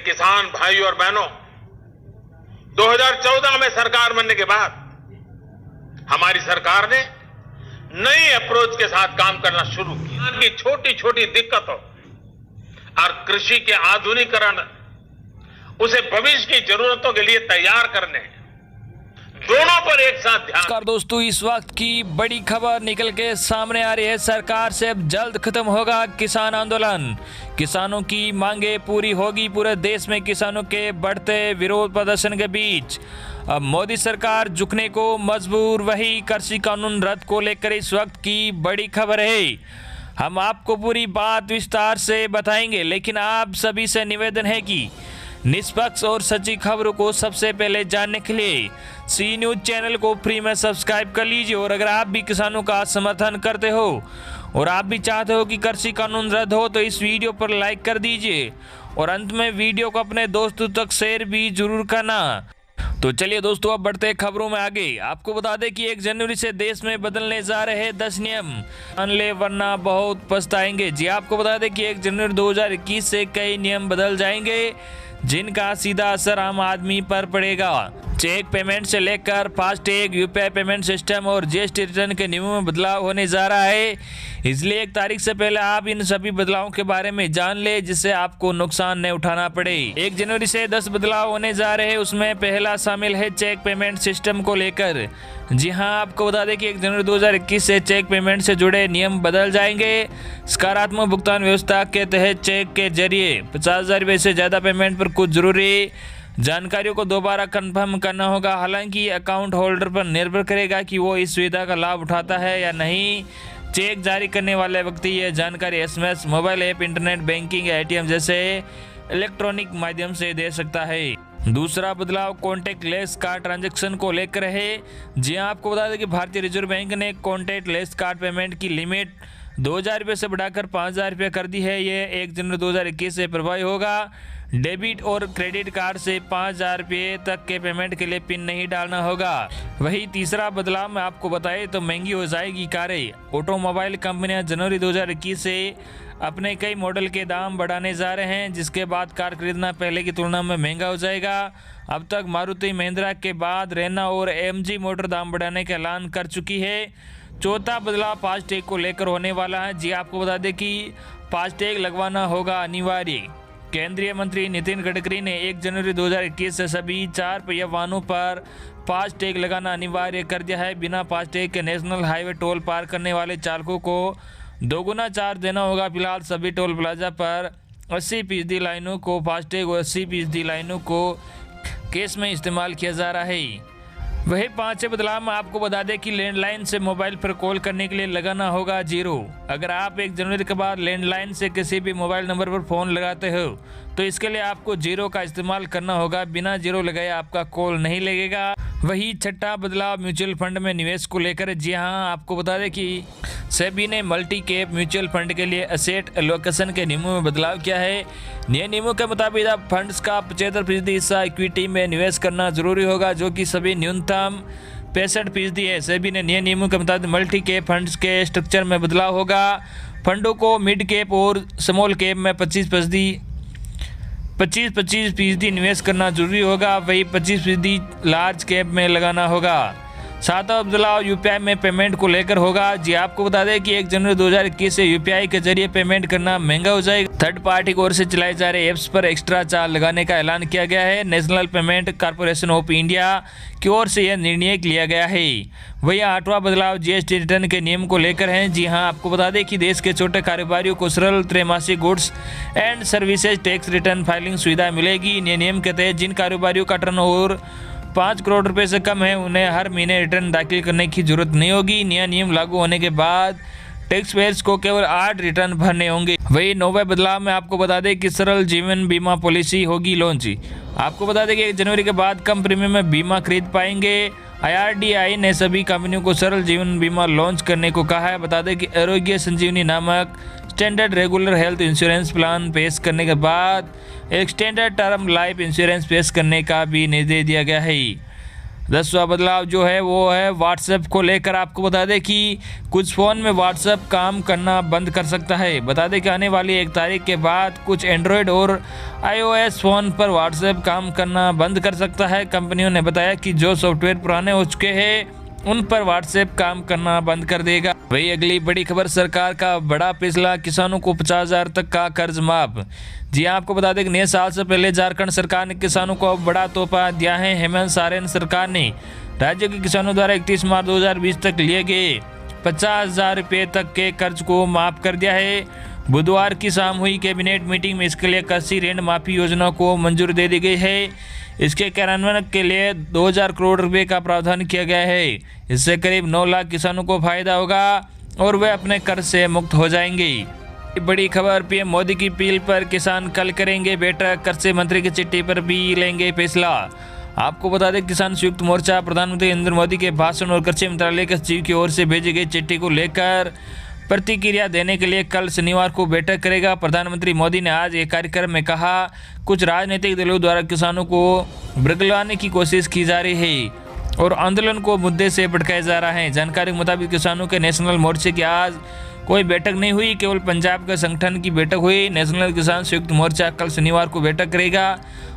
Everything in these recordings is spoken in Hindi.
किसान भाई और बहनों, 2014 में सरकार बनने के बाद हमारी सरकार ने नई अप्रोच के साथ काम करना शुरू किया। किसान की छोटी छोटी दिक्कतों और कृषि के आधुनिकीकरण, उसे भविष्य की जरूरतों के लिए तैयार करने, दोनों पर एक साथ ध्यान। नमस्कार दोस्तों, इस वक्त की बड़ी खबर निकल के सामने आ रही है। सरकार से अब जल्द खत्म होगा किसान आंदोलन। किसानों की मांगे पूरी होगी। पूरे देश में किसानों के बढ़ते विरोध प्रदर्शन के बीच अब मोदी सरकार झुकने को मजबूर। वही कृषि कानून रद्द को लेकर इस वक्त की बड़ी खबर है। हम आपको पूरी बात विस्तार से बताएंगे, लेकिन आप सभी से निवेदन है कि निष्पक्ष और सच्ची खबरों को सबसे पहले जानने के लिए सी न्यूज चैनल को फ्री में सब्सक्राइब कर लीजिए। और अगर आप भी किसानों का समर्थन करते हो और आप भी चाहते हो कि कृषि कानून रद्द हो तो इस वीडियो पर लाइक कर दीजिए और अंत में वीडियो को अपने दोस्तों तक शेयर भी जरूर करना। तो चलिए दोस्तों, अब बढ़ते खबरों में आगे। आपको बता दें कि 1 जनवरी से देश में बदलने जा रहे 10 नियम, मान ले वरना बहुत पछताएंगे। जी आपको बता दें कि 1 जनवरी 2021 से कई नियम बदल जाएंगे, जिनका सीधा असर आम आदमी पर पड़ेगा। चेक पेमेंट से लेकर फास्टैग, यूपीआई पेमेंट सिस्टम और जीएसटी रिटर्न के नियमों में बदलाव होने जा रहा है। इसलिए 1 तारीख से पहले आप इन सभी बदलावों के बारे में जान ले, जिससे आपको नुकसान न उठाना पड़े। 1 जनवरी से 10 बदलाव होने जा रहे हैं। उसमें पहला शामिल है चेक पेमेंट सिस्टम को लेकर। जी हां, आपको बता दें कि 1 जनवरी 2021 से चेक पेमेंट से जुड़े नियम बदल जाएंगे। सकारात्मक भुगतान व्यवस्था के तहत चेक के जरिए 50,000 रुपये से ज़्यादा पेमेंट पर कुछ जरूरी जानकारियों को दोबारा कंफर्म करना होगा। हालांकि अकाउंट होल्डर पर निर्भर करेगा कि वो इस सुविधा का लाभ उठाता है या नहीं। चेक जारी करने वाले व्यक्ति यह जानकारी SMS, mobile app, internet banking या एटीएम जैसे इलेक्ट्रॉनिक माध्यम से दे सकता है। दूसरा बदलाव कॉन्टैक्ट लेस कार्ड ट्रांजैक्शन को लेकर है। जी आपको बता दें कि भारतीय रिजर्व बैंक ने कॉन्टैक्ट लेस कार्ड पेमेंट की लिमिट 2,000 रुपये से बढ़ाकर 5,000 रुपये कर दी है। ये 1 जनवरी 2021 से प्रभावी होगा। डेबिट और क्रेडिट कार्ड से 5,000 रुपये तक के पेमेंट के लिए पिन नहीं डालना होगा। वही तीसरा बदलाव मैं आपको बताएं तो महंगी हो जाएगी कारें। ऑटोमोबाइल कंपनियां जनवरी 2021 से अपने कई मॉडल के दाम बढ़ाने जा रहे हैं, जिसके बाद कार खरीदना पहले की तुलना में महंगा हो जाएगा। अब तक मारुति महिंद्रा के बाद रेना और एमजी मोटर दाम बढ़ाने का ऐलान कर चुकी है। चौथा बदलाव फास्टैग को लेकर होने वाला है। जी आपको बता दें कि फास्टैग लगवाना होगा अनिवार्य। केंद्रीय मंत्री नितिन गडकरी ने 1 जनवरी 2021 से सभी 4 पहिया वाहनों पर फास्टैग लगाना अनिवार्य कर दिया है। बिना फास्टैग के नेशनल हाईवे टोल पार करने वाले चालकों को दोगुना चार्ज देना होगा। फिलहाल सभी टोल प्लाजा पर 80% लाइनों को फास्टैग और 80% लाइनों को कैश में इस्तेमाल किया जा रहा है। वही 5वें बदलाव में आपको बता दें कि लैंडलाइन से मोबाइल पर कॉल करने के लिए लगाना होगा 0। अगर आप 1 जनवरी के बाद लैंडलाइन से किसी भी मोबाइल नंबर पर फ़ोन लगाते हो तो इसके लिए आपको 0 का इस्तेमाल करना होगा। बिना 0 लगाए आपका कॉल नहीं लगेगा। वही 6ठा बदलाव म्यूचुअल फंड में निवेश को लेकर। जी हाँ, आपको बता दें कि सेबी ने मल्टी कैप म्यूचुअल फंड के लिए एसेट एलोकेशन के नियमों में बदलाव किया है। नए नियमों के मुताबिक अब फंड्स का 75% हिस्सा इक्विटी में निवेश करना जरूरी होगा, जो कि सभी न्यूनतम 65% है। सेबी ने नए नियमों के मुताबिक मल्टी कैप फंड्स के स्ट्रक्चर में बदलाव होगा। फंडों को मिड कैप और स्मॉल कैप में 25% निवेश करना जरूरी होगा। वही 25% लार्ज कैप में लगाना होगा। 7वां बदलाव यूपीआई में पेमेंट को लेकर होगा। जी आपको बता दें कि 1 जनवरी 2021 से यूपीआई के जरिए पेमेंट करना महंगा हो जाएगा। थर्ड पार्टी की ओर से चलाए जा रहे ऐप्स पर एक्स्ट्रा चार्ज लगाने का ऐलान किया गया है। National payment corporation of India की ओर से यह निर्णय लिया गया है। वही 8वां बदलाव जीएसटी रिटर्न के नियम को लेकर है। जी हाँ, आपको बता दें कि देश के छोटे कारोबारियों को सरल त्रैमासिक goods and services tax return filing सुविधा मिलेगी। नए नियम के तहत जिन कारोबारियों का टर्नओवर 5 करोड़ रुपए से कम है, उन्हें हर महीने रिटर्न दाखिल करने की जरूरत नहीं होगी। नया नियम लागू होने के बाद टैक्स पेयर्स को केवल 8 रिटर्न भरने होंगे। वही 9वें बदलाव में आपको बता दें कि सरल जीवन बीमा पॉलिसी होगी लॉन्च। आपको बता दें कि 1 जनवरी के बाद कम प्रीमियम में बीमा खरीद पाएंगे। IRDAI ने सभी कंपनियों को सरल जीवन बीमा लॉन्च करने को कहा है। बता दें कि आरोग्य संजीवनी नामक standard regular health insurance plan पेश करने के बाद एक स्टैंडर्ड टर्म लाइफ इंश्योरेंस पेश करने का भी निर्देश दिया गया है। 10वां बदलाव जो है वो है व्हाट्सएप को लेकर। आपको बता दें कि कुछ फ़ोन में व्हाट्सएप काम करना बंद कर सकता है। बता दें कि आने वाली 1 तारीख के बाद कुछ एंड्रॉयड और iOS फ़ोन पर व्हाट्सएप काम करना बंद कर सकता है। कंपनियों ने बताया कि जो सॉफ्टवेयर पुराने हो चुके हैं उन पर व्हाट्सएप काम करना बंद कर देगा। वही अगली बड़ी खबर, सरकार का बड़ा फैसला, किसानों को 50,000 तक का कर्ज माफ। जी हाँ, आपको बता दें कि नए साल से पहले झारखंड सरकार ने किसानों को बड़ा तोहफा दिया है। हेमंत सोरेन सरकार ने राज्य के किसानों द्वारा 31 मार्च 2020 तक लिए गए 50,000 रुपये तक के कर्ज को माफ कर दिया है। बुधवार की शाम हुई कैबिनेट मीटिंग में इसके लिए कृषि ऋण माफी योजना को मंजूरी दे दी गई है। इसके कार्यान्वयन के लिए 2,000 करोड़ रुपए का प्रावधान किया गया है। इससे करीब 9 लाख किसानों को फायदा होगा और वे अपने कर्ज से मुक्त हो जाएंगे। बड़ी खबर, पीएम मोदी की अपील पर किसान कल करेंगे बैठक, कृषि मंत्री की चिट्ठी पर भी लेंगे फैसला। आपको बता दें, किसान संयुक्त मोर्चा प्रधानमंत्री नरेंद्र मोदी के भाषण और कृषि मंत्रालय के सचिव की ओर से भेजी गई चिट्ठी को लेकर प्रतिक्रिया देने के लिए कल शनिवार को बैठक करेगा। प्रधानमंत्री मोदी ने आज एक कार्यक्रम में कहा, कुछ राजनीतिक दलों द्वारा किसानों को भड़काने की कोशिश की जा रही है और आंदोलन को मुद्दे से भटकाया जा रहा है। जानकारी के मुताबिक किसानों के नेशनल मोर्चे की आज कोई बैठक नहीं हुई, केवल पंजाब के संगठन की बैठक हुई। नेशनल किसान संयुक्त मोर्चा कल शनिवार को बैठक करेगा।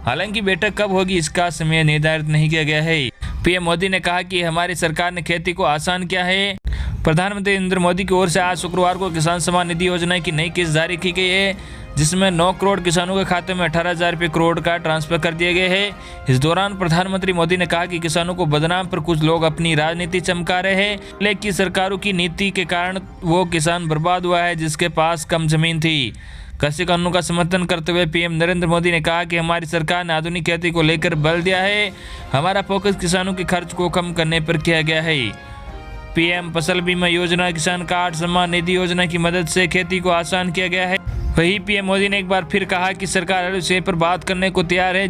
हालांकि बैठक कब होगी इसका समय निर्धारित नहीं किया गया है। पीएम मोदी ने कहा कि हमारी सरकार ने खेती को आसान किया है। प्रधानमंत्री नरेंद्र मोदी की ओर से आज शुक्रवार को किसान सम्मान निधि योजना की नई किस्त जारी की गई है, जिसमें 9 करोड़ किसानों के खाते में 18,000 रुपये करोड़ का ट्रांसफर कर दिए गए हैं। इस दौरान प्रधानमंत्री मोदी ने कहा कि किसानों को बदनाम पर कुछ लोग अपनी राजनीति चमका रहे हैं, लेकिन सरकारों की नीति के कारण वो किसान बर्बाद हुआ है जिसके पास कम जमीन थी। कृषि कानूनों का समर्थन करते हुए पीएम नरेंद्र मोदी ने कहा कि हमारी सरकार ने आधुनिक खेती को लेकर बल दिया है। हमारा फोकस किसानों के खर्च को कम करने पर किया गया है। पीएम फसल बीमा योजना, किसान कार्ड, सम्मान निधि योजना की मदद से खेती को आसान किया गया है। वहीं पीएम मोदी ने एक बार फिर कहा कि सरकार हर विषय पर बात करने को तैयार है।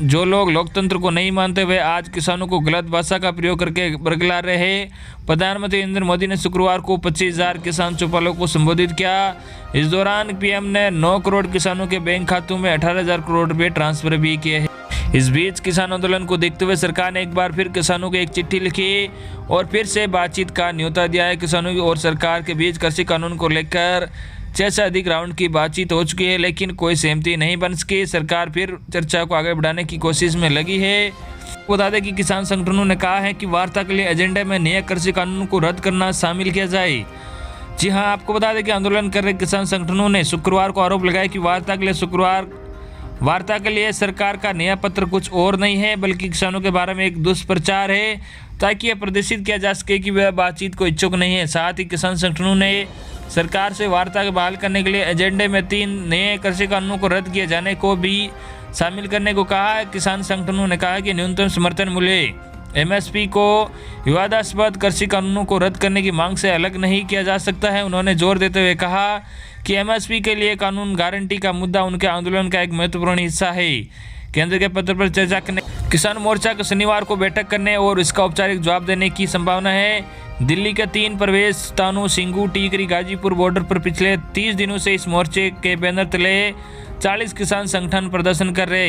जो लोग लोकतंत्र को नहीं मानते वे आज किसानों को गलत भाषा का प्रयोग करके बरगला रहे हैं। प्रधानमंत्री नरेंद्र मोदी ने शुक्रवार को 25,000 किसान चौपालों को संबोधित किया। इस दौरान पीएम ने 9 करोड़ किसानों के बैंक खातों में 18,000 करोड़ रुपए ट्रांसफर भी किए हैं। इस बीच किसान आंदोलन को देखते हुए सरकार ने एक बार फिर किसानों को एक चिट्ठी लिखी और फिर से बातचीत का न्योता दिया है। किसानों की और सरकार के बीच कृषि कानून को लेकर 6 से अधिक राउंड की बातचीत हो चुकी है, लेकिन कोई सहमति नहीं बन सकी। सरकार फिर चर्चा को आगे बढ़ाने की कोशिश में लगी है। बता दें कि किसान संगठनों ने कहा है कि वार्ता के लिए एजेंडे में नए कृषि कानून को रद्द करना शामिल किया जाए। जी हां, आपको बता दें कि आंदोलन कर रहे किसान संगठनों ने शुक्रवार को आरोप लगाया कि वार्ता के लिए सरकार का नया पत्र कुछ और नहीं है, बल्कि किसानों के बारे में एक दुष्प्रचार है ताकि यह प्रदर्शित किया जा सके कि वह बातचीत को इच्छुक नहीं है। साथ ही किसान संगठनों ने सरकार से वार्ता को बहाल करने के लिए एजेंडे में 3 नए कृषि कानूनों को रद्द किए जाने को भी शामिल करने को कहा है। किसान संगठनों ने कहा कि न्यूनतम समर्थन मूल्य MSP को विवादास्पद कृषि कानूनों को रद्द करने की मांग से अलग नहीं किया जा सकता है। उन्होंने जोर देते हुए कहा कि MSP के लिए कानून गारंटी का मुद्दा उनके आंदोलन का एक महत्वपूर्ण हिस्सा है। केंद्र के पत्र पर चर्चा करने किसान मोर्चा को शनिवार को बैठक करने और इसका औपचारिक जवाब देने की संभावना है। दिल्ली के 3 प्रवेश स्थानों सिंगू, टीकरी, गाजीपुर बॉर्डर पर पिछले 30 दिनों से इस मोर्चे के बैनर तले 40 किसान संगठन प्रदर्शन कर रहे हैं।